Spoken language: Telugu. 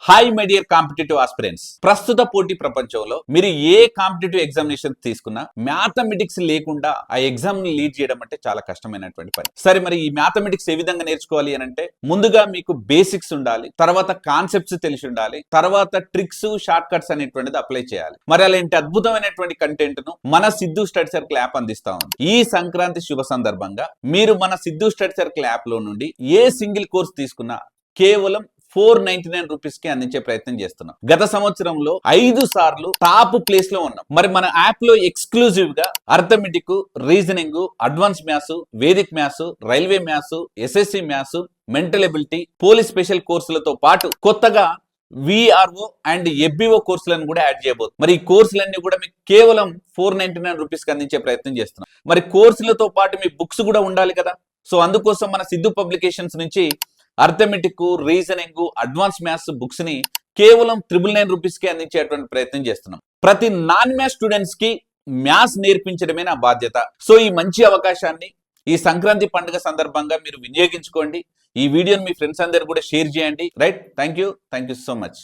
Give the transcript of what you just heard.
Hi my dear competitive aspirants. ప్రస్తుత పోటీ ప్రపంచంలో మీరు ఏ కాంపిటేటివ్ ఎగ్జామినేషన్ తీసుకున్నా మ్యాథమెటిక్స్ లేకుండా ఆ ఎగ్జామ్ ని లీడ్ చేయడం అంటే చాలా కష్టమైనటువంటి పని. సరే, మరి ఈ మ్యాథమెటిక్స్ ఏ విధంగా నేర్చుకోవాలి అని అంటే ముందుగా మీకు బేసిక్స్ ఉండాలి, తర్వాత కాన్సెప్ట్స్ తెలిసి ఉండాలి, తర్వాత ట్రిక్స్ షార్ట్ కట్స్ అనేటువంటిది అప్లై చేయాలి. మరి అలాంటి అద్భుతమైనటువంటి కంటెంట్ ను మన సిద్ధు స్టడీ సర్కిల్ యాప్ అందిస్తా ఉంది. ఈ సంక్రాంతి శుభ సందర్భంగా మీరు మన సిద్ధు స్టడీ సర్కిల్ యాప్ లో నుండి ఏ సింగిల్ కోర్స్ తీసుకున్నా కేవలం 499 రూపీస్ కి అందించే ప్రయత్నం చేస్తున్నాం. గత సంవత్సరంలో 5 సార్లు టాప్ ప్లేస్ లో ఉన్నాం. మరి మన యాప్ లో ఎక్స్క్లూజివ్ గా arithmetic, reasoning, advance maths, Vedic maths, railway maths, SSC maths, mental ability, police special కోర్సులతో పాటు కొత్తగా విఆర్ఓ అండ్ ఎఫ్బిఓ కోర్సులను కూడా యాడ్ చేయబోతుంది. మరి ఈ కోర్సులన్నీ కూడా మీకు కేవలం 499 రూపీస్ కి అందించే ప్రయత్నం చేస్తున్నాం. మరి కోర్సులతో పాటు మీ బుక్స్ కూడా ఉండాలి కదా. సో అందుకోసం మన సిద్ధు పబ్లికేషన్స్ నుంచి arithmetic, reasoning, advance maths books ని కేవలం 999 రూపీస్ కి అందించేటువంటి ప్రయత్నం చేస్తున్నాం. ప్రతి నాన్ మ్యాథ్స్ స్టూడెంట్స్ కి మ్యాథ్స్ నేర్పించడమే నా బాధ్యత. సో ఈ మంచి అవకాశాన్ని ఈ సంక్రాంతి పండుగ సందర్భంగా మీరు వినియోగించుకోండి. ఈ వీడియోని మీ ఫ్రెండ్స్ అందరు కూడా షేర్ చేయండి. Right, thank you so much.